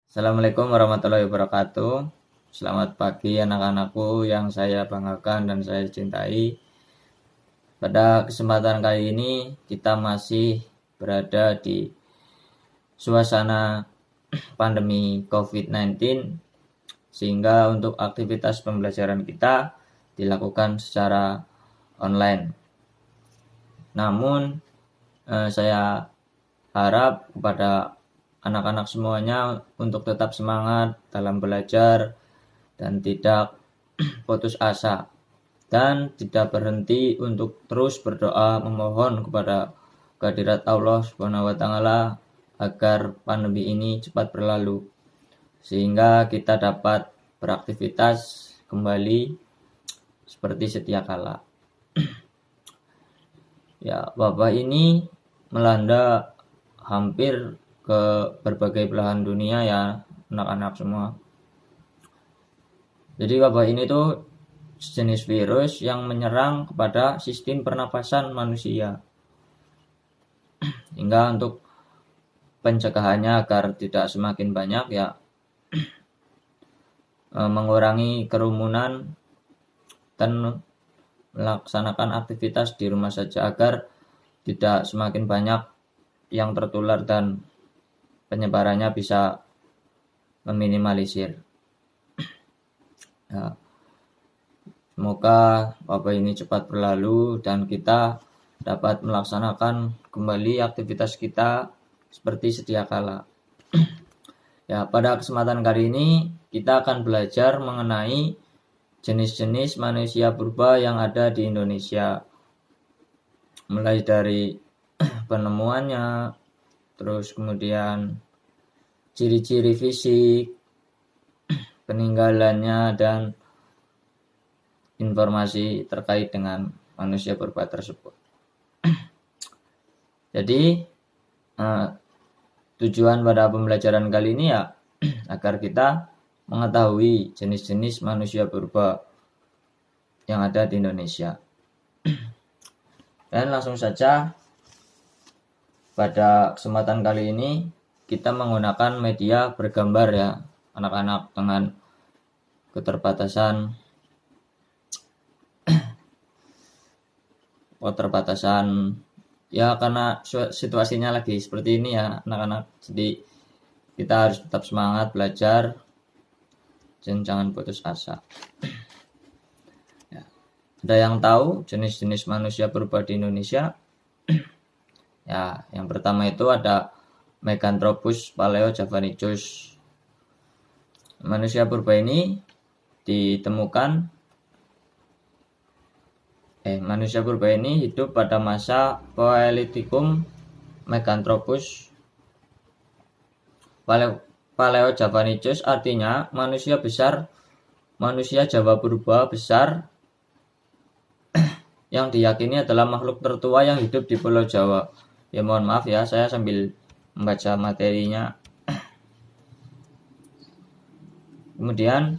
Assalamualaikum warahmatullahi wabarakatuh. Selamat pagi anak-anakku yang saya banggakan dan saya cintai. Pada kesempatan kali ini kita masih berada di suasana pandemi COVID-19, sehingga untuk aktivitas pembelajaran kita dilakukan secara online. Namun saya harap kepada anak-anak semuanya untuk tetap semangat dalam belajar dan tidak putus asa, dan tidak berhenti untuk terus berdoa memohon kepada kehadirat Allah Subhanahu wa taala agar pandemi ini cepat berlalu sehingga kita dapat beraktivitas kembali seperti sedia kala. Ya, wabah ini melanda hampir ke berbagai belahan dunia ya anak-anak semua. Jadi wabah ini tuh sejenis virus yang menyerang kepada sistem pernapasan manusia. Hingga untuk pencegahannya agar tidak semakin banyak ya mengurangi kerumunan dan melaksanakan aktivitas di rumah saja agar tidak semakin banyak yang tertular dan penyebarannya bisa meminimalisir. Ya, semoga wabah ini cepat berlalu dan kita dapat melaksanakan kembali aktivitas kita seperti sedia kala. Ya, pada kesempatan kali ini kita akan belajar mengenai jenis-jenis manusia purba yang ada di Indonesia. Mulai dari penemuannya, terus kemudian ciri-ciri fisik, peninggalannya, dan informasi terkait dengan manusia purba tersebut. Jadi tujuan pada pembelajaran kali ini ya agar kita mengetahui jenis-jenis manusia purba yang ada di Indonesia. Dan langsung saja pada kesempatan kali ini kita menggunakan media bergambar ya anak-anak, dengan keterbatasan ya karena situasinya lagi seperti ini ya anak-anak. Jadi kita harus tetap semangat belajar dan jangan putus asa. Ya. Ada yang tahu jenis-jenis manusia purba di Indonesia? Ya, yang pertama itu ada Meganthropus paleojavanicus. Manusia purba ini hidup pada masa Paleolitikum. Meganthropus paleojavanicus artinya manusia besar, manusia Jawa purba besar yang diyakini adalah makhluk tertua yang hidup di Pulau Jawa. Ya mohon maaf ya, saya sambil membaca materinya. Kemudian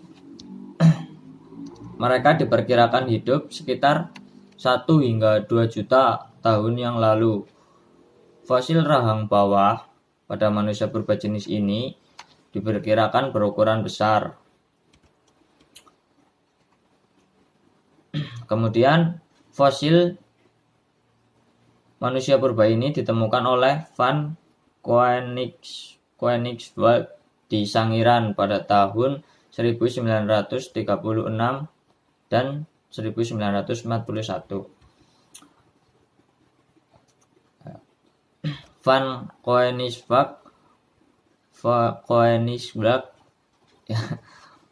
mereka diperkirakan hidup sekitar 1 hingga 2 juta tahun yang lalu. Fosil rahang bawah pada manusia purba jenis ini diperkirakan berukuran besar. Kemudian fosil manusia purba ini ditemukan oleh Van Koenigswald di Sangiran pada tahun 1936 dan 1941. Van Koenigswald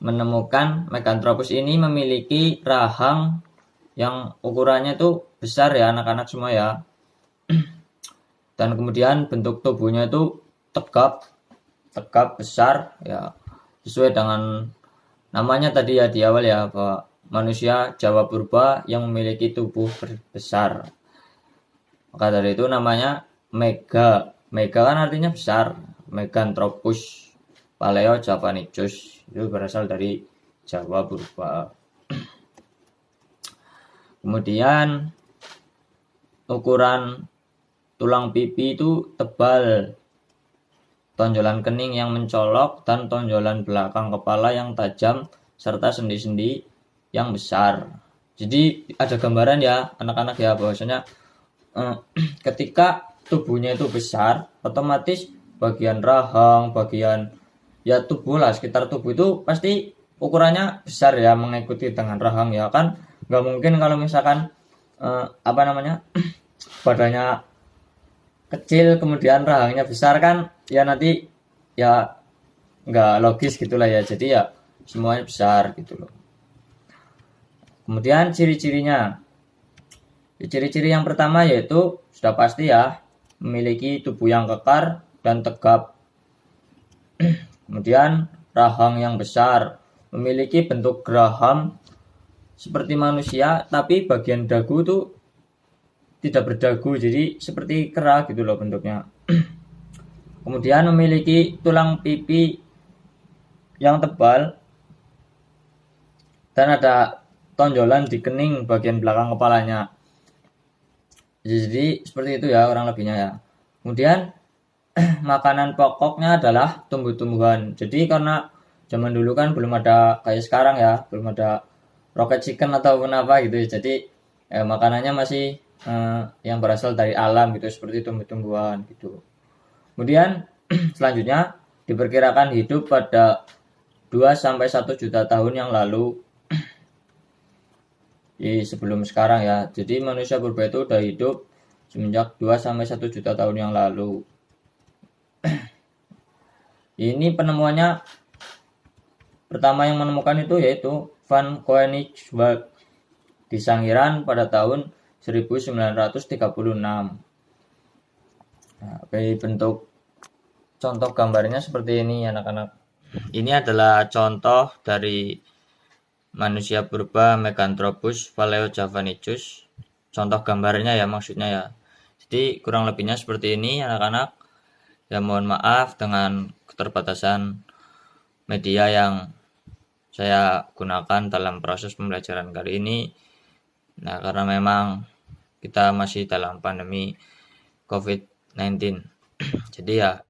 menemukan Meganthropus ini memiliki rahang yang ukurannya itu besar ya anak-anak semua ya. Dan kemudian bentuk tubuhnya itu tegap besar ya, sesuai dengan namanya tadi ya di awal ya, bahwa manusia Jawa purba yang memiliki tubuh besar. Maka dari itu namanya mega kan artinya besar. Meganthropus paleojavanicus itu berasal dari Jawa purba. Kemudian ukuran tulang pipi itu tebal tonjolan kening yang mencolok, dan tonjolan belakang kepala yang tajam, serta sendi-sendi yang besar. Jadi ada gambaran ya anak-anak ya, bahwasanya ketika tubuhnya itu besar, otomatis bagian rahang, bagian ya tubuh lah, sekitar tubuh itu pasti ukurannya besar ya, mengikuti dengan rahang ya kan. Nggak mungkin kalau misalkan badannya kecil kemudian rahangnya besar kan, ya nanti ya nggak logis gitulah ya. Jadi ya semuanya besar gitu loh. Kemudian ciri-cirinya, ciri-ciri yang pertama yaitu sudah pasti ya, memiliki tubuh yang kekar dan tegap. Kemudian rahang yang besar, memiliki bentuk geraham seperti manusia, tapi bagian dagu tuh tidak berdagu, jadi seperti kera gitu loh bentuknya. Kemudian memiliki tulang pipi yang tebal dan ada tonjolan di kening bagian belakang kepalanya. Jadi seperti itu ya kurang lebihnya ya. Kemudian makanan pokoknya adalah tumbuh-tumbuhan. Jadi karena zaman dulu kan belum ada kayak sekarang ya, belum ada rocket chicken ataupun apa gitu. Jadi makanannya masih yang berasal dari alam gitu, seperti tumbuh-tumbuhan gitu. Kemudian selanjutnya diperkirakan hidup pada 2-1 juta tahun yang lalu sebelum sekarang ya. Jadi manusia purba itu udah hidup semenjak 2-1 juta tahun yang lalu. Ini penemuannya pertama yang menemukan itu yaitu Van Koenigsberg di Sangiran pada tahun 1936. Nah, bentuk contoh gambarnya seperti ini anak-anak. Ini adalah contoh dari manusia purba Meganthropus paleojavanicus. Contoh gambarnya ya, maksudnya ya. Jadi kurang lebihnya seperti ini anak-anak. Ya mohon maaf dengan keterbatasan media yang saya gunakan dalam proses pembelajaran kali ini. Nah, karena memang kita masih dalam pandemi COVID-19. Jadi ya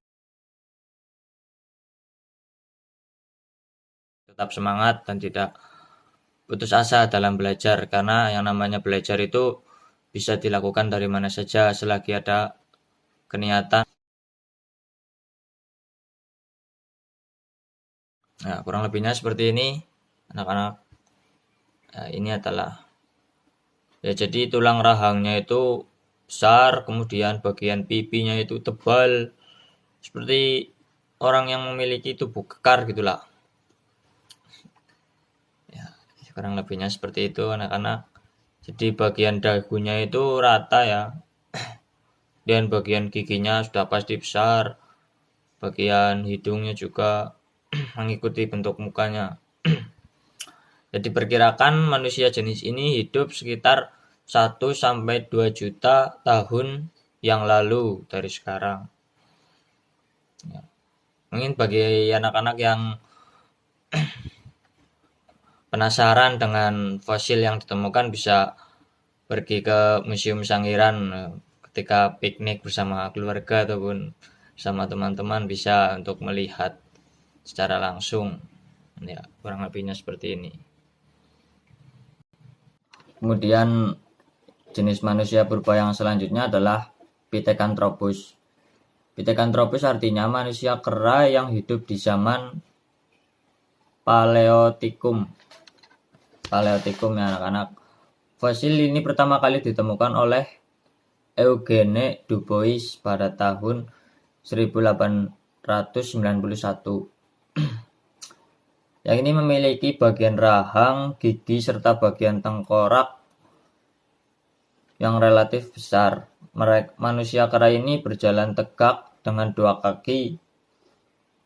tetap semangat dan tidak putus asa dalam belajar, karena yang namanya belajar itu bisa dilakukan dari mana saja selagi ada keniatan. Nah, kurang lebihnya seperti ini anak-anak. Nah, ini adalah ya, jadi tulang rahangnya itu besar, kemudian bagian pipinya itu tebal, seperti orang yang memiliki tubuh kekar gitulah. Ya, kurang lebihnya seperti itu anak-anak. Jadi bagian dagunya itu rata ya, dan bagian giginya sudah pasti besar, bagian hidungnya juga mengikuti bentuk mukanya. Jadi diperkirakan manusia jenis ini hidup sekitar 1-2 juta tahun yang lalu dari sekarang. Ya. Mungkin bagi anak-anak yang penasaran dengan fosil yang ditemukan bisa pergi ke Museum Sangiran ketika piknik bersama keluarga ataupun sama teman-teman, bisa untuk melihat secara langsung. Ya, kurang lebihnya seperti ini. Kemudian jenis manusia purba yang selanjutnya adalah Pithecanthropus. Pithecanthropus artinya manusia kera yang hidup di zaman Paleotikum. Paleotikum ya anak-anak. Fosil ini pertama kali ditemukan oleh Eugene Dubois pada tahun 1891. Yang ini memiliki bagian rahang, gigi, serta bagian tengkorak yang relatif besar. Manusia kera ini berjalan tegak dengan 2 kaki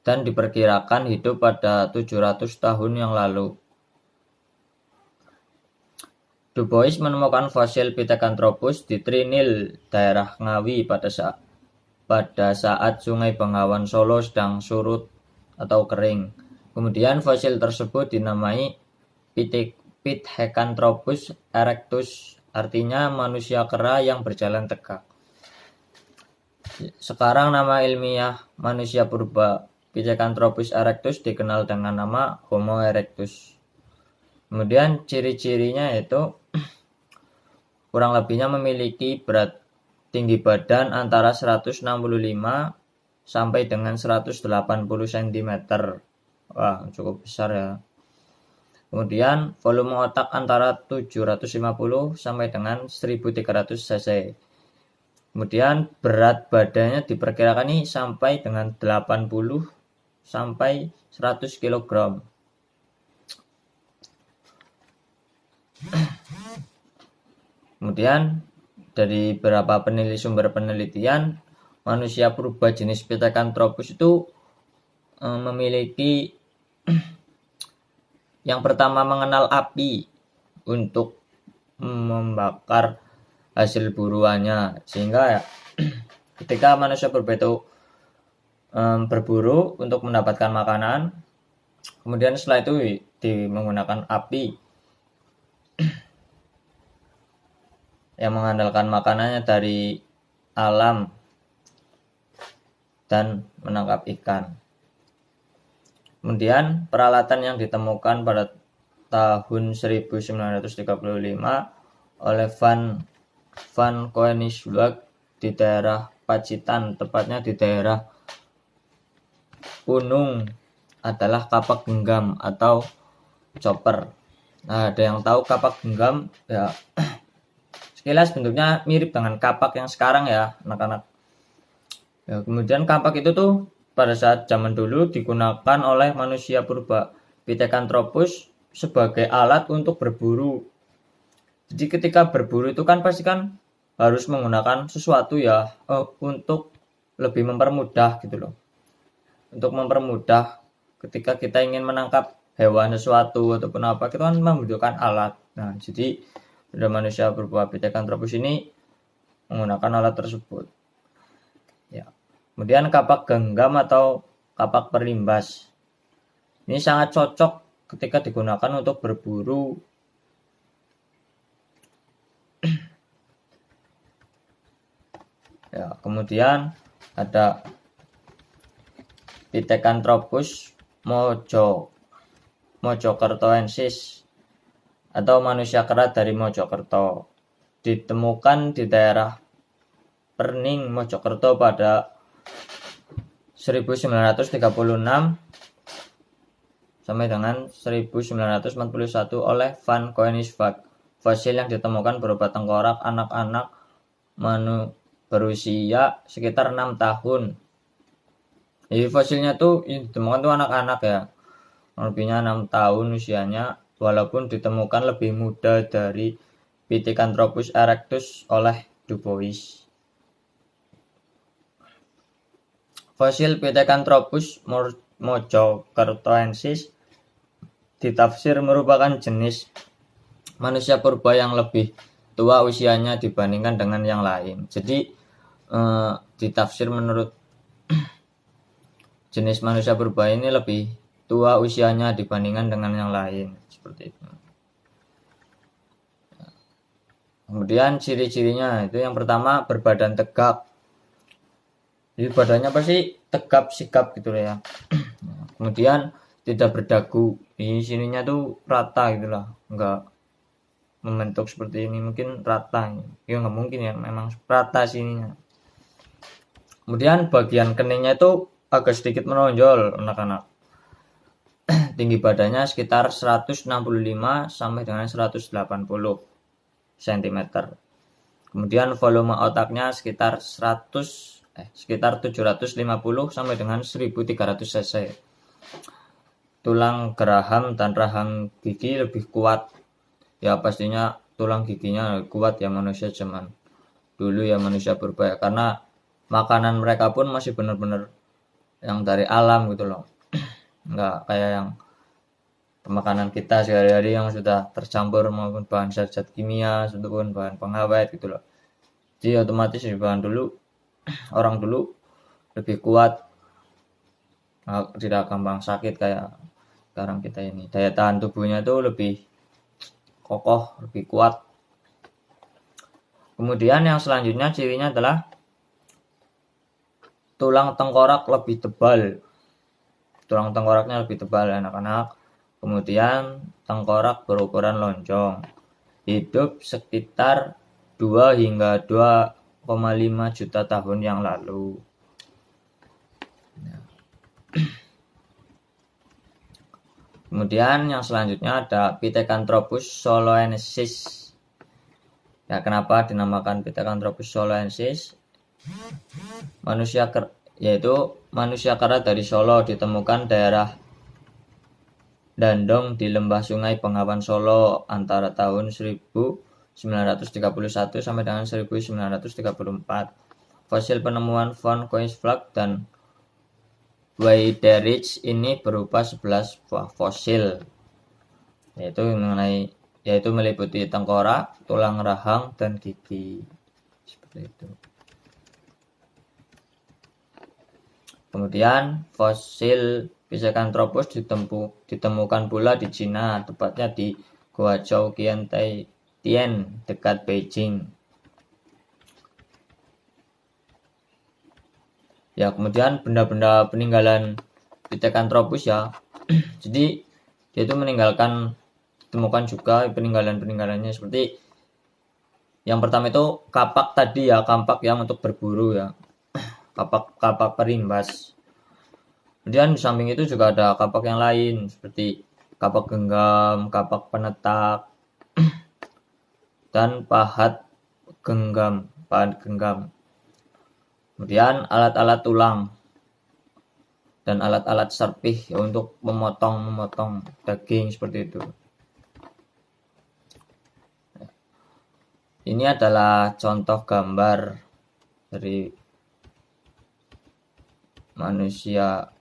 dan diperkirakan hidup pada 700 tahun yang lalu. Dubois menemukan fosil Pithecanthropus di Trinil, daerah Ngawi pada saat Sungai Bengawan Solo sedang surut atau kering. Kemudian fosil tersebut dinamai Pithecanthropus erectus, artinya manusia kera yang berjalan tegak. Sekarang nama ilmiah manusia purba Pithecanthropus erectus dikenal dengan nama Homo erectus. Kemudian ciri-cirinya yaitu kurang lebihnya memiliki berat tinggi badan antara 165 sampai dengan 180 cm. Wah, cukup besar ya. Kemudian volume otak antara 750 sampai dengan 1300 cc. Kemudian berat badannya diperkirakan ini sampai dengan 80 sampai 100 kg. Kemudian dari beberapa sumber penelitian, manusia purba jenis Pithecanthropus itu memiliki yang pertama mengenal api untuk membakar hasil buruannya, sehingga ya, ketika manusia purba itu berburu untuk mendapatkan makanan, kemudian setelah itu menggunakan api yang mengandalkan makanannya dari alam dan menangkap ikan. Kemudian peralatan yang ditemukan pada tahun 1935 oleh Van Koenigsberg di daerah Pacitan, tepatnya di daerah Unung, adalah kapak genggam atau chopper. Nah, ada yang tahu kapak genggam ya? Sekilas bentuknya mirip dengan kapak yang sekarang ya, anak-anak. Ya, kemudian kapak itu tuh pada saat zaman dulu digunakan oleh manusia purba Pithecanthropus sebagai alat untuk berburu. Jadi ketika berburu itu kan pasti kan harus menggunakan sesuatu ya untuk lebih mempermudah gitu loh. Untuk mempermudah ketika kita ingin menangkap hewan sesuatu ataupun apa, kita kan membutuhkan alat. Nah, jadi pada manusia purba Pithecanthropus ini menggunakan alat tersebut. Ya. Kemudian kapak genggam atau kapak perlimbas. Ini sangat cocok ketika digunakan untuk berburu. Ya, kemudian ada Pithecanthropus mojokertoensis atau manusia kerat dari Mojokerto. Ditemukan di daerah Perning, Mojokerto pada 1936 sampai dengan 1941 oleh Van Koenigsberg. Fosil yang ditemukan berupa tengkorak anak-anak berusia sekitar 6 tahun. Jadi fosilnya tuh ditemukan tuh anak-anak ya, lebihnya 6 tahun usianya, walaupun ditemukan lebih muda dari Pithecanthropus erectus oleh Du Bois. Fosil Pithecanthropus mojokertoensis ditafsir merupakan jenis manusia purba yang lebih tua usianya dibandingkan dengan yang lain. Jadi ditafsir menurut jenis manusia purba ini lebih tua usianya dibandingkan dengan yang lain, seperti itu. Kemudian ciri-cirinya itu yang pertama berbadan tegak. Jadi badannya pasti tegap sigap gitu ya. Kemudian tidak berdagu. Di sininya tuh rata gitulah, enggak membentuk seperti ini, mungkin rata. Ya enggak mungkin ya, memang rata sininya. Kemudian bagian keningnya itu agak sedikit menonjol, anak-anak. Tinggi badannya sekitar 165 sampai dengan 180 cm. Kemudian volume otaknya sekitar 750 sampai dengan 1300 cc. Tulang geraham dan rahang gigi lebih kuat. Ya pastinya tulang giginya kuat ya manusia zaman dulu ya, manusia purba ya, karena makanan mereka pun masih benar-benar yang dari alam gitu loh. Enggak kayak yang makanan kita sehari-hari yang sudah tercampur maupun bahan zat-zat kimia ataupun bahan pengawet gitu loh. Jadi otomatis orang dulu lebih kuat, tidak gampang sakit kayak sekarang kita ini. Daya tahan tubuhnya tuh lebih kokoh, lebih kuat. Kemudian yang selanjutnya cirinya adalah tulang tengkorak lebih tebal. Tulang tengkoraknya lebih tebal anak-anak. Kemudian tengkorak berukuran lonjong. Hidup sekitar 2 hingga 2,5 juta tahun yang lalu. Kemudian yang selanjutnya ada Pithecanthropus soloensis. Ya, kenapa dinamakan Pithecanthropus soloensis? Yaitu manusia kera dari Solo, ditemukan daerah Dandong di lembah Sungai Bengawan Solo antara tahun 1931 sampai dengan 1934. Fosil penemuan von Koenigsegg dan Weiderich ini berupa 11 buah fosil, yaitu meliputi tengkorak, tulang rahang, dan gigi. Seperti itu. Kemudian fosil Pithecanthropus ditemukan pula di Cina, tepatnya di Guangzhou Qiantai-Tian dekat Beijing. Ya, kemudian benda-benda peninggalan Pithecanthropus ya. Jadi dia itu ditemukan juga peninggalan-peninggalannya seperti yang pertama itu kapak tadi ya, kapak yang untuk berburu ya. Kapak perimbas. Kemudian di samping itu juga ada kapak yang lain seperti kapak genggam, kapak penetak, dan pahat genggam. Kemudian alat-alat tulang dan alat-alat serpih untuk memotong daging seperti itu. Ini adalah contoh gambar dari manusia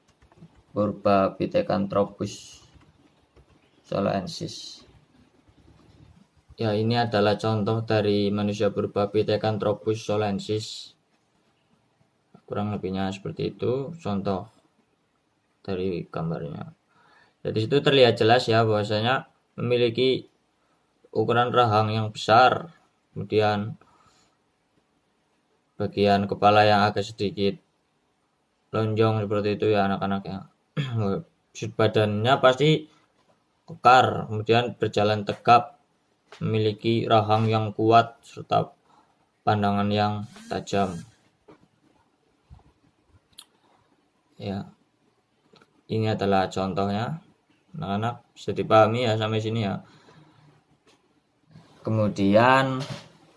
purba Pithecanthropus soloensis. Ya, ini adalah contoh dari manusia purba Pithecanthropus soloensis. Kurang lebihnya seperti itu contoh dari gambarnya. Jadi situ terlihat jelas ya bahwasanya memiliki ukuran rahang yang besar, kemudian bagian kepala yang agak sedikit lonjong seperti itu ya anak-anak ya. Badannya pasti kekar, kemudian berjalan tegap, memiliki rahang yang kuat serta pandangan yang tajam. Ya, ini adalah contohnya, anak-anak bisa dipahami ya sampai sini ya. Kemudian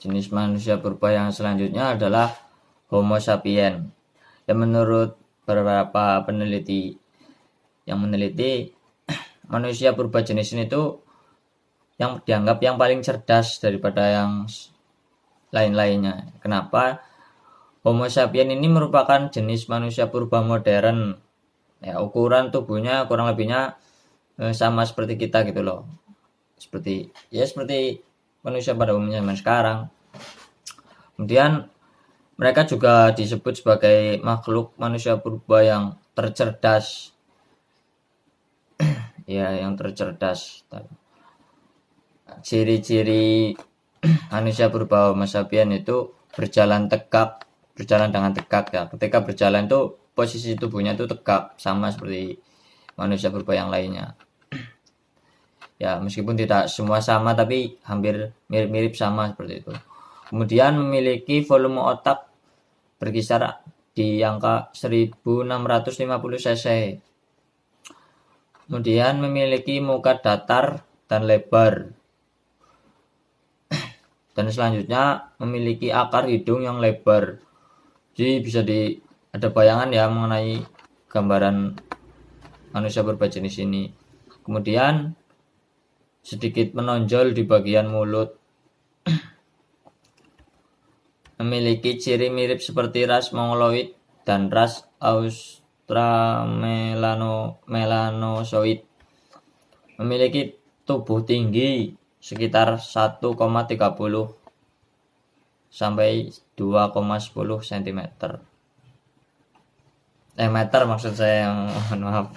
jenis manusia purba yang selanjutnya adalah Homo sapiens. Yang menurut beberapa peneliti yang meneliti manusia purba jenis ini tuh yang dianggap yang paling cerdas daripada yang lain-lainnya. Kenapa? Homo sapiens ini merupakan jenis manusia purba modern. Ya, ukuran tubuhnya kurang lebihnya sama seperti kita gitu loh. Seperti manusia pada umumnya zaman sekarang. Kemudian mereka juga disebut sebagai makhluk manusia purba yang tercerdas. Ya, yang tercerdas. Ciri-ciri manusia purba Homo sapiens itu berjalan dengan tegak ya. Ketika berjalan tuh posisi tubuhnya tuh tegak sama seperti manusia purba yang lainnya. Ya, meskipun tidak semua sama tapi hampir mirip-mirip sama seperti itu. Kemudian memiliki volume otak berkisar di angka 1650 cc. Kemudian memiliki muka datar dan lebar. Dan selanjutnya memiliki akar hidung yang lebar. Jadi bisa ada bayangan ya mengenai gambaran manusia purba jenis ini. Kemudian sedikit menonjol di bagian mulut. Memiliki ciri mirip seperti ras Mongoloid dan ras Australmelanosoid. Memiliki tubuh tinggi sekitar 1,30 sampai 2,10 cm. Meter maksud saya, maaf.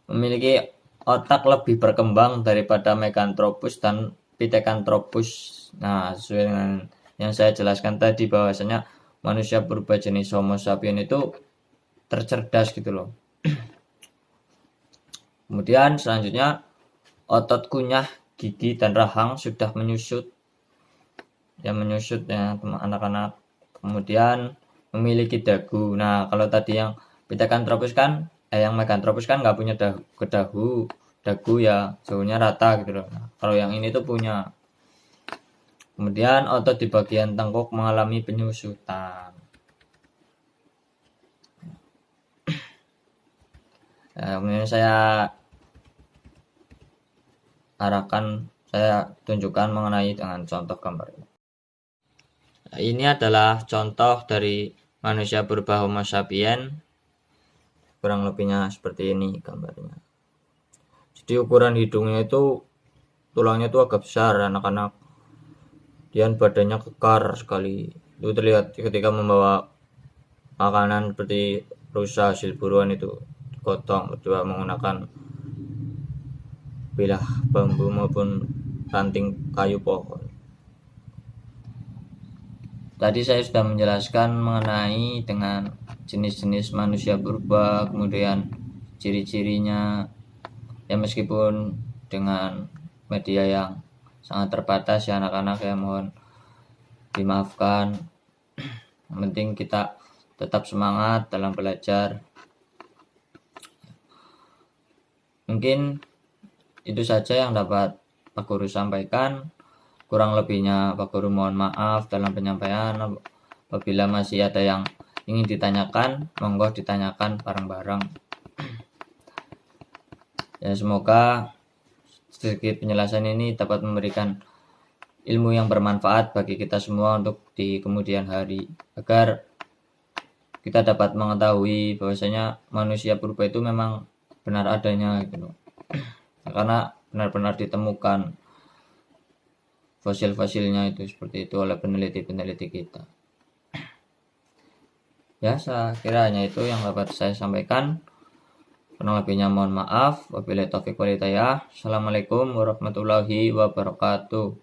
Memiliki otak lebih berkembang daripada Meganthropus dan Pithecanthropus. Nah, sesuai dengan yang saya jelaskan tadi bahwasanya manusia purba jenis Homo sapien itu tercerdas gitu loh. Kemudian selanjutnya otot kunyah, gigi dan rahang sudah menyusut ya anak-anak. Kemudian memiliki dagu. Nah, kalau tadi yang Pithecanthropus kan yang Meganthropus kan nggak punya dagu ya jauhnya rata gitu loh. Nah, kalau yang ini tuh punya. Kemudian otot di bagian tengkuk mengalami penyusutan. Nah, kemudian saya tunjukkan mengenai dengan contoh gambar ini. Nah, ini adalah contoh dari manusia purba Homo sapien. Kurang lebihnya seperti ini gambarnya. Jadi ukuran hidungnya itu tulangnya itu agak besar anak-anak. Dan badannya kekar sekali. Itu terlihat ketika membawa makanan seperti rusa hasil buruan itu digotong berdua menggunakan bilah bambu maupun ranting kayu pohon. Tadi saya sudah menjelaskan mengenai dengan jenis-jenis manusia purba, kemudian ciri-cirinya, ya meskipun dengan media yang sangat terbatas ya anak-anak, ya mohon dimaafkan. Yang penting kita tetap semangat dalam belajar. Mungkin itu saja yang dapat Pak Guru sampaikan. Kurang lebihnya Pak Guru mohon maaf dalam penyampaian. Apabila masih ada yang ingin ditanyakan, monggo ditanyakan bareng-bareng. Ya, semoga sedikit penjelasan ini dapat memberikan ilmu yang bermanfaat bagi kita semua untuk di kemudian hari, agar kita dapat mengetahui bahwasanya manusia purba itu memang benar adanya gitu loh. Karena benar-benar ditemukan fosil-fosilnya itu seperti itu oleh peneliti-peneliti kita. Ya, saya kira hanya itu yang dapat saya sampaikan. Kurang lebihnya mohon maaf. Wabillahi taufiq wal hidayah. Assalamualaikum warahmatullahi wabarakatuh.